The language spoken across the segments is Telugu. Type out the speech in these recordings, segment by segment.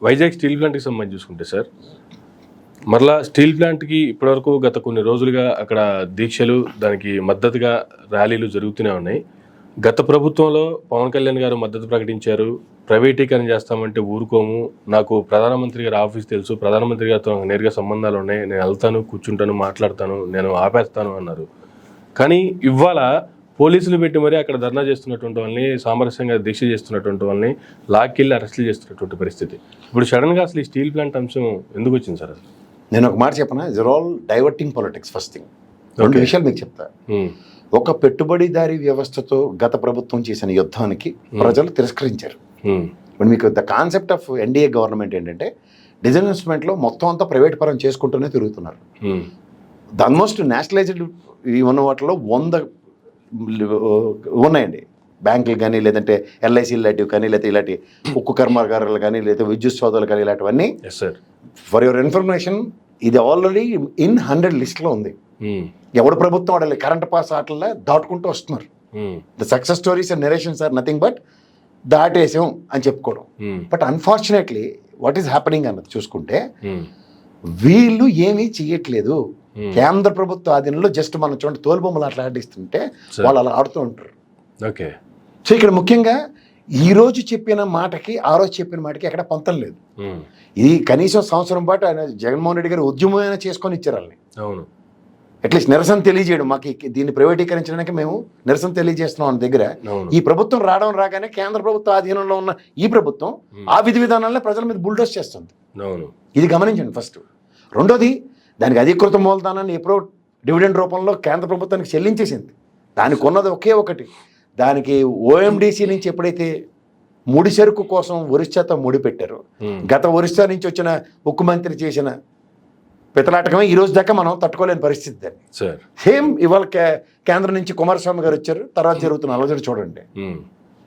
వైజాగ్ స్టీల్ ప్లాంట్కి సంబంధించి చూసుకుంటే సార్, మరలా స్టీల్ ప్లాంట్కి ఇప్పటివరకు గత కొన్ని రోజులుగా అక్కడ దీక్షలు, దానికి మద్దతుగా ర్యాలీలు జరుగుతూనే ఉన్నాయి. గత ప్రభుత్వంలో పవన్ కళ్యాణ్ గారు మద్దతు ప్రకటించారు. ప్రైవేటీకరణ చేస్తామంటే ఊరుకోము, నాకు ప్రధానమంత్రి గారి ఆఫీస్ తెలుసు, ప్రధానమంత్రి గారితో నేరుగా సంబంధాలు ఉన్నాయి, నేను వెళ్తాను, కూర్చుంటాను, మాట్లాడతాను, నేను ఆపేస్తాను అన్నారు. కానీ ఇవాళ పోలీసులు పెట్టి మరీ అక్కడ ధర్నా చేస్తున్నటువంటి వాళ్ళని, సామరస్యంగా దీక్ష చేస్తున్నటువంటి వాళ్ళని లాక్కెళ్ళి అరెస్టులు చేస్తున్నటువంటి పరిస్థితి. ఇప్పుడు సడన్గా అసలు ఈ స్టీల్ ప్లాంట్ అంశం ఎందుకు వచ్చింది సార్? అసలు నేను ఒక మాట చెప్పనా, is all diverting politics. First thing, రెండు విషయాలు మీకు చెప్తా. ఒక పెట్టుబడిదారీ వ్యవస్థతో గత ప్రభుత్వం చేసిన యుద్ధానికి ప్రజలు తిరస్కరించారు. ఇప్పుడు మీకు the concept of NDA government ఏంటంటే, డిజిన్వెస్ట్మెంట్లో మొత్తం అంతా ప్రైవేట్ పరం చేసుకుంటూనే తిరుగుతున్నారు. ఆల్మోస్ట్ నేషనలైజ్డ్ ఉన్న వాటిలో 100 ఉన్నాయండి. బ్యాంకులు కానీ, లేదంటే ఎల్ఐసి లాంటివి కానీ, లేకపోతే ఇలాంటి ఉక్కు కర్మాగారాలు కానీ, లేకపోతే విద్యుత్ సోదాలు కానీ, ఇలాంటివన్నీ. ఫర్ యువర్ ఇన్ఫర్మేషన్, ఇది ఆల్రెడీ ఇన్ 100 లిస్ట్లో ఉంది. ఎవడు ప్రభుత్వం వాడాలి, కరెంట్ పాస్ ఆటల్లో దాటుకుంటూ వస్తున్నారు. The success stories and narrations are nothing but దాటేసాం అని చెప్పుకోవడం. But unfortunately what is happening అన్నది చూసుకుంటే, వీళ్ళు ఏమీ చెయ్యట్లేదు. కేంద్ర ప్రభుత్వ ఆధీనంలో జస్ట్ మనం చూడండి, తోలుబొమ్మలు అట్లా ఆడిస్తుంటే వాళ్ళు అలా ఆడుతూ ఉంటారు. ఓకే, సో ఇక్కడ ముఖ్యంగా ఈ రోజు చెప్పిన మాటకి ఆ రోజు చెప్పిన మాటకి ఎక్కడ పొంతం లేదు. ఇది కనీసం సంవత్సరం పాటు ఆయన జగన్మోహన్ రెడ్డి గారు ఉద్యమం చేసుకొని ఇచ్చారు వాళ్ళని. అవును, అట్లీస్ట్ నిరసన తెలియజేయడం, మాకు దీన్ని ప్రైవేటీకరించడానికి మేము నిరసన తెలియజేస్తున్నాం అన్న దగ్గర. ఈ ప్రభుత్వం రాగానే కేంద్ర ప్రభుత్వ ఆధీనంలో ఉన్న ఈ ప్రభుత్వం ఆ విధి విధానాలనే ప్రజల మీద బుల్డోస్ చేస్తుంది. ఇది గమనించండి ఫస్ట్. రెండోది, దానికి అధికృత మూలధనాన్ని ఎప్పుడో డివిడెండ్ రూపంలో కేంద్ర ప్రభుత్వానికి చెల్లించేసింది. దానికి ఉన్నది ఒకే ఒకటి, దానికి ఓఎండిసి నుంచి ఎప్పుడైతే ముడి సరుకు కోసం ఒరిస్సాతో ముడి పెట్టారో, గత ఒరిస్సా నుంచి వచ్చిన ఉక్కు మంత్రి చేసిన పితలాటకమే ఈ రోజు దాకా మనం తట్టుకోలేని పరిస్థితి. దాన్ని సేమ్ ఇవాళ కేంద్రం నుంచి కుమారస్వామి గారు వచ్చారు, తర్వాత జరుగుతున్న అలజడి చూడండి.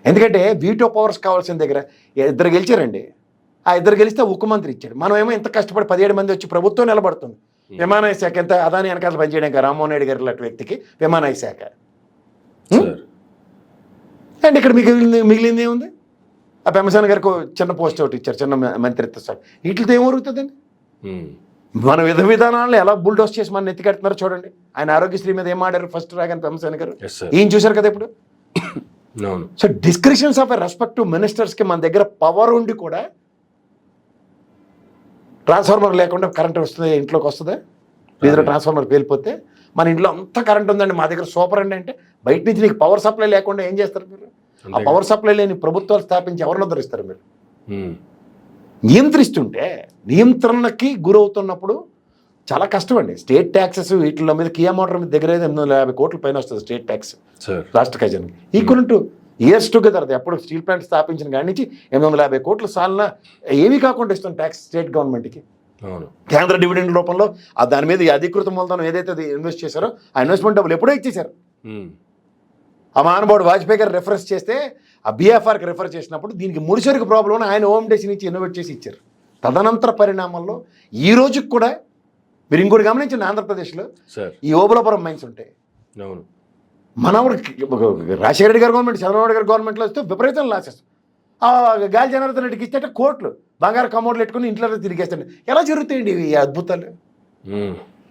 ఎందుకంటే వీటో పవర్స్ కావాల్సిన దగ్గర ఇద్దరు గెలిచారండి. ఆ ఇద్దరు గెలిస్తే ఉక్కు మంత్రి ఇచ్చాడు. మనం ఏమో ఇంత కష్టపడి 17 మంది వచ్చి ప్రభుత్వం నిలబడుతుంది. విమానయాన శాఖ ఎంత అదాని వెనకాల పనిచేయడానికి రామ్మోహన్ రెడ్డి గారి లాంటి వ్యక్తికి విమానయాన శాఖ. అండ్ ఇక్కడ మిగిలింది ఏముంది? ఆ పెమ్మసాని గారికి చిన్న పోస్ట్ ఒకటి ఇచ్చారు, చిన్న మంత్రిత్వ శాఖ. వీటితో ఏమరుగుతుందండి? మన విధానాలను ఎలా బుల్డోస్ చేసి మన ఎత్తికెడుతున్నారో చూడండి. ఆయన ఆరోగ్యశ్రీ మీద ఏం ఆడారు ఫస్ట్ రాగానే పెమ్మసాని గారు, ఈయన చూశారు కదా ఇప్పుడు. సో డిస్క్రిప్షన్స్ ఆఫ్ రెస్పెక్టివ్ మినిస్టర్స్కి మన దగ్గర పవర్ ఉండి కూడా ట్రాన్స్ఫార్మర్ లేకుండా కరెంట్ వస్తుంది, ఇంట్లోకి వస్తుందా? వీధిలో ట్రాన్స్ఫార్మర్ పేలిపోతే మన ఇంట్లో అంతా కరెంట్ ఉందండి, మా దగ్గర సూపర్ అండి అంటే, బయట నుంచి నీకు పవర్ సప్లై లేకుండా ఏం చేస్తారు మీరు? ఆ పవర్ సప్లై లేని ప్రభుత్వాలు స్థాపించి ఎవరిని ఉద్ధరిస్తారు మీరు? నియంత్రిస్తుంటే, నియంత్రణకి గురవుతున్నప్పుడు చాలా కష్టం అండి. స్టేట్ ట్యాక్సెస్ వీటిలో మీద కియా మోటార్ మీద దగ్గర 850 కోట్ల పైన వస్తుంది స్టేట్ ట్యాక్స్ రాష్ట్ర ఖజానాకి. Equal to years together. ఎప్పుడు స్టీల్ ప్లాంట్ స్థాపించిన కాడి నుంచి 850 కోట్ల సాలన ఏమీ కాకుండా ఇస్తుంది ట్యాక్స్ స్టేట్ గవర్నమెంట్కి. కేంద్ర డివిడెండ్ రూపంలో దాని మీద అధికృత మూలధనం ఏదైతే ఇన్వెస్ట్ చేశారో ఆ ఇన్వెస్ట్మెంట్ డబ్బులు ఎప్పుడో ఇచ్చేశారు. ఆ మహానుభావుడు వాజ్పేయి గారు రెఫరెన్స్ చేస్తే, ఆ బీఎఫ్ఆర్కి రెఫర్ చేసినప్పుడు దీనికి ముడిసరికి ప్రాబ్లం ఆయన ఓఎండిసి నుంచి ఇన్నోవేట్ చేసి ఇచ్చారు. తదనంతర పరిణామంలో ఈ రోజుకి కూడా మీరు ఇంకోటి గమనించండి, ఆంధ్రప్రదేశ్లో ఈ ఓబులాపురం మైన్స్ ఉంటాయి. మనవాడు రాజశేఖర రెడ్డి గారి గవర్నమెంట్, చంద్రబాబు నాయుడు గారి గవర్నమెంట్లో వస్తే విపరీతం లాసెస్. గాలి జనార్దన్ రెడ్డికి ఇచ్చేట కోట్లు బంగారు కమోడ్లు పెట్టుకుని ఇంట్లో తిరిగేస్తాడు. ఎలా జరుగుతాయండి ఈ అద్భుతాలు?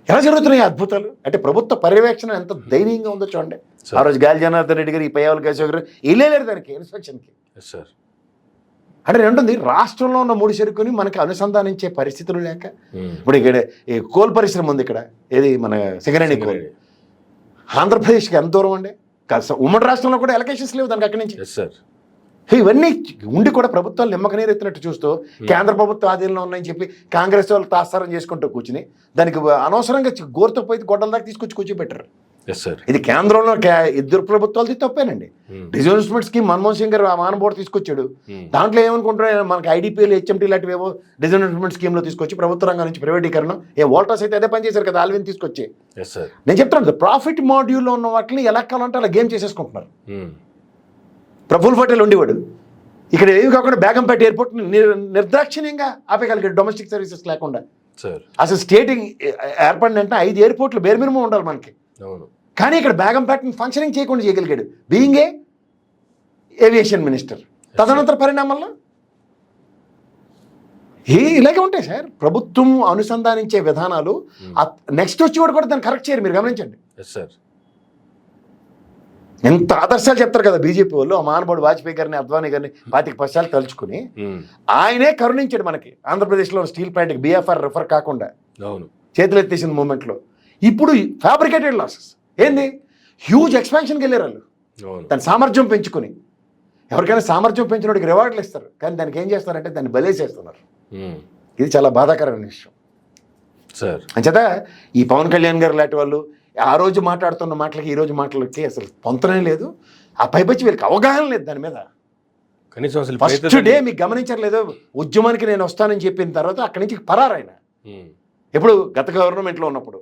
ఎలా జరుగుతున్నాయి అద్భుతాలు? అంటే ప్రభుత్వ పర్యవేక్షణ ఎంత దయనీయంగా ఉందో చూడండి. ఆ రోజు గాలి జనార్దన్ రెడ్డి గారు, ఈ పయ్యావుల కేశవ్ గారు వెళ్ళలేరు దానికి ఇన్స్పెక్షన్కి. అంటే రెండుంది, రాష్ట్రంలో ఉన్న ముడి సరుకుని మనకి అనుసంధానించే పరిస్థితులు లేక. ఇప్పుడు ఇక్కడ ఈ కోల్ పరిశ్రమ ఉంది, ఇక్కడ ఏది మన సింగరేణి కోల్. ఆంధ్రప్రదేశ్కి ఎంత దూరం అండి? ఉమ్మడి రాష్ట్రంలో కూడా ఎలకేషన్స్ లేవు దానికి అక్కడి నుంచి. ఇవన్నీ ఉండి కూడా ప్రభుత్వాలు నిమ్మక నీరు ఎత్తినట్టు చూస్తూ కేంద్ర ప్రభుత్వ ఆధీనంలో ఉన్నాయని చెప్పి కాంగ్రెస్ వాళ్ళు తాత్సారం చేసుకుంటూ కూర్చుని దానికి అనవసరంగా గోరుతో పోయి గొడ్డల దాకా తీసుకొచ్చి కూర్చోబెట్టారు. ఇది కేంద్రంలో ఇద్దరు ప్రభుత్వాలది తప్పేనండి. డిజిన్వెస్ట్మెంట్ స్కీమ్ మన్మోహన్ సింగ్ గారు ఆ మానబోర్డు తీసుకొచ్చాడు. దాంట్లో ఏమనుకుంటారు, మనకి ఐడిపిఎల్, హెచ్ఎంటీ లాంటివి ఏవో డిజిన్వెస్ట్మెంట్ స్కీమ్లో తీసుకొచ్చి ప్రభుత్వ రంగం నుంచి ప్రైవేటీకరణ, వోల్టాస్ అయితే అదే పని చేశారు కదా, ఆల్విన్ తీసుకొచ్చి. నేను చెప్తాను, ప్రాఫిట్ మాడ్యూల్లో ఉన్న వాటిని ఎలా కావాలంటే అలా గేమ్ చేసేసుకుంటున్నారు. ప్రఫుల్ పటేల్ ఉండేవాడు, ఇక్కడ ఏమి కాకుండా బేగంపేట ఎయిర్పోర్ట్ నిర్దాక్షిణ్యంగా ఆపేయగలిగాడు డొమెస్టిక్ సర్వీసెస్ లేకుండా. అసలు స్టేట్ ఏర్పడినంటే 5 ఎయిర్పోర్ట్లు బేర్ మినిమం ఉండాలి మనకి. కానీ ఇక్కడ బేగంపేటని ఫంక్షనింగ్ చేయకుండా చేయగలిగాడు, బీయింగ్ ఏ ఏవియేషన్ మినిస్టర్. తదనంతర పరిణామంలో ఇలాగే ఉంటాయి సార్. ప్రభుత్వం అనుసంధానించే విధానాలు నెక్స్ట్ వచ్చి కూడా దాన్ని కరెక్ట్ చేయరు. మీరు గమనించండి. సార్ ఎంత ఆదర్శాలు చెప్తారు కదా బీజేపీ వాళ్ళు. ఆ మహానుభావుడు వాజ్పేయి గారిని, అద్వానీ గారిని 25 పక్షాలు తలుచుకుని ఆయనే కరుణించాడు మనకి. ఆంధ్రప్రదేశ్లో స్టీల్ ప్లాంట్కి BFR రిఫర్ కాకుండా అవును చేతులు ఎత్తేసిన మూమెంట్లో. ఇప్పుడు ఫ్యాబ్రికేటెడ్ లాసెస్ ఏంది, హ్యూజ్ ఎక్స్పాన్షన్కి వెళ్ళారు వాళ్ళు. దాని సామర్థ్యం పెంచుకొని. ఎవరికైనా సామర్థ్యం పెంచినోడికి రివార్డులు ఇస్తారు, కానీ దానికి ఏం చేస్తారంటే దాన్ని బలేసేస్తున్నారు. ఇది చాలా బాధాకరమైన విషయం సార్. అంచేత ఈ పవన్ కళ్యాణ్ గారు లాంటి వాళ్ళు ఆ రోజు మాట్లాడుతున్న మాటలకి ఈ రోజు మాటలకి అసలు పొంతనే లేదు. ఆ పైపచ్చి వీళ్ళకి అవగాహన లేదు దాని మీద. కనీసం అసలు ఫస్ట్ డే మీకు గమనించట్లేదు, ఉద్యమానికి నేను వస్తానని చెప్పిన తర్వాత అక్కడి నుంచి పరారాయన. ఎప్పుడు గత గవర్నమెంట్లో ఉన్నప్పుడు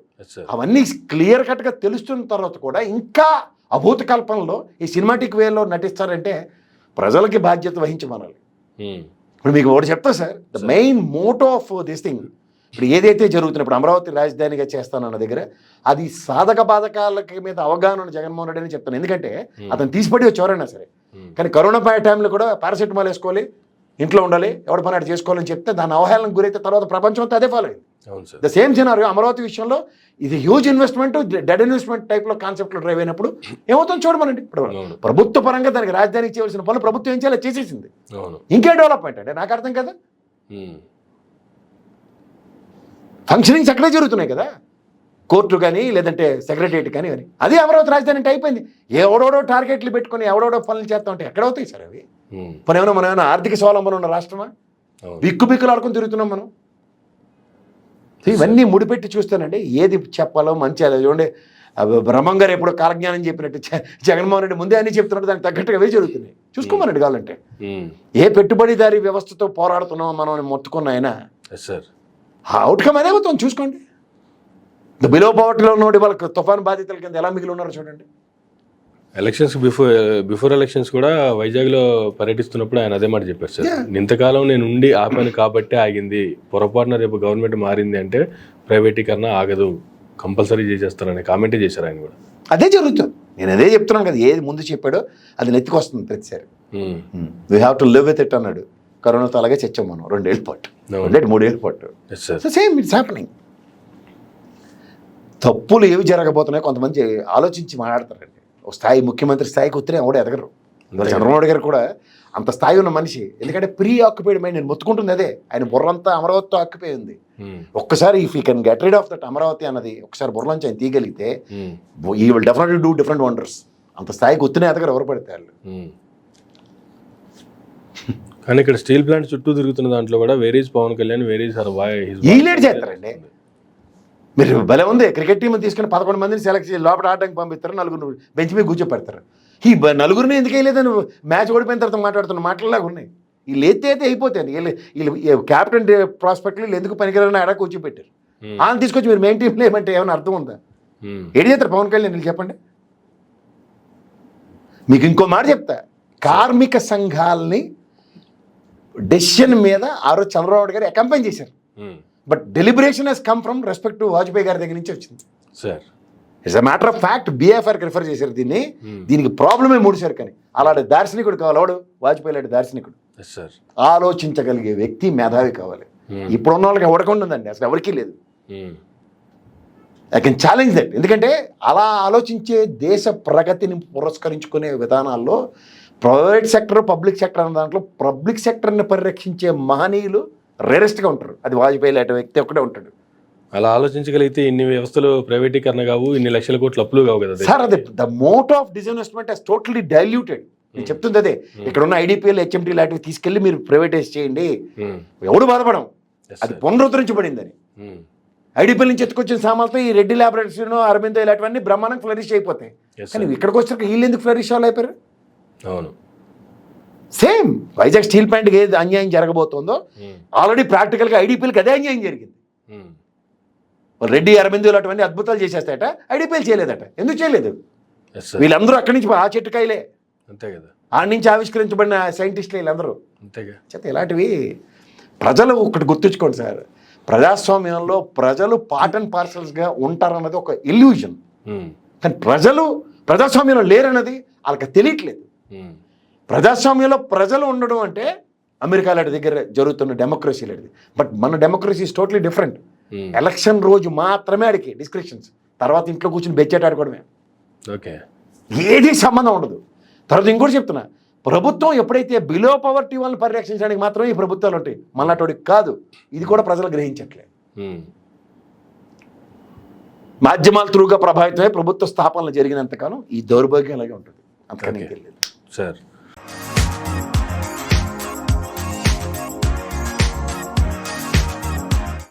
అవన్నీ క్లియర్ కట్గా తెలుస్తున్న తర్వాత కూడా ఇంకా అభూత కల్పనలో ఈ సినిమాటిక్ వేలో నటిస్తారంటే ప్రజలకి బాధ్యత వహించమనాలి. ఇప్పుడు మీకు ఒకటి చెప్తా sir, the main motto of this thing ఇప్పుడు ఏదైతే జరుగుతున్నా, ఇప్పుడు అమరావతి రాజధానిగా చేస్తానన్న దగ్గర అది సాధక బాధకాలకి మీద అవగాహన జగన్మోహన్ రెడ్డి అని చెప్తాను. ఎందుకంటే అతను తీసిపడి వచ్చేవారైనా సరే, కానీ కరోనా టైంలో కూడా పారాసెటమాల్ వేసుకోవాలి, ఇంట్లో ఉండాలి, ఎవడ పని అటు చేసుకోవాలని చెప్తే దాని అవహేళనకు గురైతే తర్వాత ప్రపంచం అంతా అదే ఫాలో అయింది. ద సేమ్ సినారియో అమరావతి విషయంలో ఇది హ్యూజ్ ఇన్వెస్ట్మెంట్, డెడ్ ఇన్వెస్ట్మెంట్ టైప్లో కాన్సెప్ట్లో డ్రైవ్ అయినప్పుడు ఏమవుతుందో చూడమనండి. ఇప్పుడు ప్రభుత్వ పరంగా దానికి రాజధానికి చేయవలసిన పనులు ప్రభుత్వం ఏం చేయాలో చేసేసింది. ఇంకే డెవలప్మెంట్ అంటే నాకు అర్థం కదా. ఫంక్షనింగ్స్ అక్కడే జరుగుతున్నాయి కదా, కోర్టు కానీ లేదంటే సెక్రటరియట్ కానీ అని. అదే అమరావతి రాజధాని అంటే అయిపోయింది. ఎవడోడో టార్గెట్లు పెట్టుకుని ఎవడోడో పనులు చేస్తా ఉంటే ఎక్కడ అవుతాయి సార్ అవి? మనం ఏమైనా ఆర్థిక స్వావలంబన ఉన్న రాష్ట్రమా? బిక్కులు ఆడుకొని తిరుగుతున్నాం మనం. ఇవన్నీ ముడిపెట్టి చూస్తానండి ఏది చెప్పాలో మంచి. అది చూడండి, బ్రహ్మం గారు ఎప్పుడు కాలజ్ఞానం చెప్పినట్టు జగన్మోహన్ రెడ్డి ముందే అన్ని చెప్తున్నట్టు దానికి తగ్గట్టుగా అవే జరుగుతున్నాయి. చూసుకోమనండి కావాలంటే. ఏ పెట్టుబడిదారీ వ్యవస్థతో పోరాడుతున్నామో మనం మొత్తుకున్న ఆయన అవుట్కమ్ అదే అవుతుంది. చూసుకోండి, బిలో పవర్టీలో ఉన్నోడి వాళ్ళకి తుఫాను బాధితుల కింద ఎలా మిగిలి ఉన్నారో చూడండి. ఎలక్షన్స్ బిఫోర్ ఎలక్షన్స్ కూడా వైజాగ్లో పర్యటిస్తున్నప్పుడు ఆయన అదే మాట చెప్పారు సార్. ఇంతకాలం నేను ఉండి ఆపాను కాబట్టి ఆగింది, పొరపాటున రేపు గవర్నమెంట్ మారింది అంటే ప్రైవేటీకరణ ఆగదు, కంపల్సరీ చేసేస్తారని కామెంటే చేశారు ఆయన కూడా. అదే జరుగుతుంది. నేను అదే చెప్తున్నాను కదా, ఏది ముందు చెప్పాడో అది నెత్తికి వస్తుంది ప్రతిసారి. We have to live with it అన్నాడు. కరోనాతో అలాగే చచ్చాం మనం 2 ఏళ్ళ పాటు, 3 ఏళ్ళ పాటు. Same it's happening. తప్పులు ఏవి జరగబోతున్నాయో కొంతమంది ఆలోచించి మాట్లాడతారండి. ఒక స్థాయి ముఖ్యమంత్రి స్థాయికి వస్తే ఎవడో ఎదగరు. చంద్రబాబు గారు కూడా అంత స్థాయి ఉన్న మనిషి. ఎందుకంటే ప్రీ ఆక్యుపైడ్ మైండ్. నేను మొత్తుకుంటుంది అదే, ఆయన బుర్రంతా అమరావతితో ఆక్యుపై ఉంది. ఒక్కసారి if you can get rid of that Amaravati అన్నది ఒకసారి బుర్రలోంచి ఆయన తీయగలిగితే ఈ will definitely do different wonders. అంత స్థాయికి వస్తేనే ఎదగరు ఎవరు పడితే వాళ్ళు. కానీ ఇక్కడ స్టీల్ ప్లాంట్ చుట్టూ తిరుగుతున్న దాంట్లో కూడా వేరీస్ పవన్ కళ్యాణ్, వేరీస్ ఈలేట్ చేస్తారండి. మీరు భలే ఉంది, క్రికెట్ టీం తీసుకుని 11 మందిని సెలెక్ట్ చేసి లోపల ఆడడానికి పంపిస్తారు, 4 బెంచ్ మీద కూర్చోపెడతారు. ఈ 4 ఎందుకు వేయలేదని మ్యాచ్ ఓడిపోయిన తర్వాత మాట్లాడుతున్న మాటలలాగా ఉన్నాయి. వీళ్ళు అయితే అయిపోతాయి. వీళ్ళు క్యాప్టెన్ ప్రాస్పెక్ట్లు వీళ్ళు ఎందుకు పనికిరాలని ఆడ కూర్చోపెట్టారు. వాళ్ళని తీసుకొచ్చి మీరు మెయిన్ టీంలో ఏమంటే ఏమైనా అర్థం ఉందా? ఏడు చేస్తారు పవన్ కళ్యాణ్ వీళ్ళు చెప్పండి. మీకు ఇంకో మాట చెప్తా, కార్మిక సంఘాలని డెసిషన్ మీద ఆ రోజు చంద్రబాబు గారు అకంపెయిన్ చేశారు. But deliberation has come from respect to Vajpayee గారి దగ్గర నుంచి వచ్చింది sir. It's a matter of fact. BFRకి రిఫర్ చేశారు దీన్ని. దీనికి ప్రాబ్లమే మూడుసారు. కానీ అలాంటి దార్శనికుడు కావాలి. వాడు వాజ్పేయి లాంటి దార్శనికుడు. ఆలోచించగలిగే వ్యక్తి, మేధావి కావాలి. ఇప్పుడున్న వాళ్ళకి ఎవరికి ఉందండి, అసలు ఎవరికీ లేదు. I can challenge that. ఎందుకంటే అలా ఆలోచించే దేశ ప్రగతిని పురస్కరించుకునే విధానాల్లో ప్రైవేట్ సెక్టర్, పబ్లిక్ సెక్టర్ అనే దాంట్లో పబ్లిక్ సెక్టర్ని పరిరక్షించే మహనీయులు రేరెస్ట్గా ఉంటారు. అది వాజ్పేయి లాంటి వ్యక్తి ఒక్కడే ఉంటాడు. అలా ఆలోచించగలిగితే ఇన్ని వ్యవస్థలు ప్రైవేటీకరణ కావు, ఇన్ని లక్షల కోట్లు అప్పులు కావు కదా సార్. అదే the motto of disinvestment has totally diluted. నేను చెప్తుంది అదే. ఇక్కడ ఉన్న IDPL, HMT లాంటివి తీసుకెళ్లి మీరు ప్రైవేటైజ్ చేయండి, ఎవడు బాధపడం. అది పునరుద్ధరించబడిందని. IDPL నుంచి ఎత్తుకొచ్చిన సామాన్లతో ఈ రెడ్డి ల్యాబొరేటరీస్, అరవిందో ఇలాంటివన్నీ బ్రహ్మాండంగా ఫ్లరిష్ అయిపోతాయి. కానీ ఇక్కడికి వచ్చాక వీళ్ళు ఎందుకు ఫ్లరిష్ వాళ్ళు అయిపోయారు? అవును, సేమ్ వైజాగ్ స్టీల్ ప్లాంట్కి ఏది అన్యాయం జరగబోతుందో ఆల్రెడీ ప్రాక్టికల్గా IDPLకి అదే అన్యాయం జరిగింది. రెడ్డి, అరవిందో అటువంటి అద్భుతాలు చేసేస్తాయట, IDPL చేయలేదట. ఎందుకు చేయలేదు? వీళ్ళందరూ అక్కడి నుంచి ఆ చెట్టుకాయలే, అంతే కదా, ఆడి నుంచి ఆవిష్కరించబడిన సైంటిస్టులు వీళ్ళందరూ. అంతేగా. చేత ఇలాంటివి ప్రజలు ఒకటి గుర్తుంచుకోండి సార్, ప్రజాస్వామ్యంలో ప్రజలు పార్ట్ అండ్ పార్సల్స్గా ఉంటారన్నది ఒక ఇల్యూజన్. కానీ ప్రజలు ప్రజాస్వామ్యంలో లేరన్నది వాళ్ళకి తెలియట్లేదు. ప్రజాస్వామ్యంలో ప్రజలు ఉండడం అంటే అమెరికా లాంటి దగ్గర జరుగుతున్న డెమోక్రసీ లాంటిది. బట్ మన democracy is totally different. Hmm. Election రోజు మాత్రమే ఆడికి డిస్క్రిప్షన్స్, తర్వాత ఇంట్లో కూర్చొని బెచ్చేట ఆడుకోవడమే, ఓకే. ఏది సంబంధం ఉండదు. తర్వాత ఇంకోటి చెప్తున్నా, ప్రభుత్వం ఎప్పుడైతే బిలో పవర్టీ వాళ్ళని పరిరక్షించడానికి మాత్రమే ఈ ప్రభుత్వాలు ఉంటాయి, మళ్ళాటోడికి కాదు. ఇది కూడా ప్రజలు గ్రహించట్లే. మాధ్యమాల త్రూగా ప్రభావితమై ప్రభుత్వ స్థాపనలు జరిగినంతకాలం ఈ దౌర్భాగ్యం అలాగే ఉంటుంది. అంతకనే తెలియదు సార్.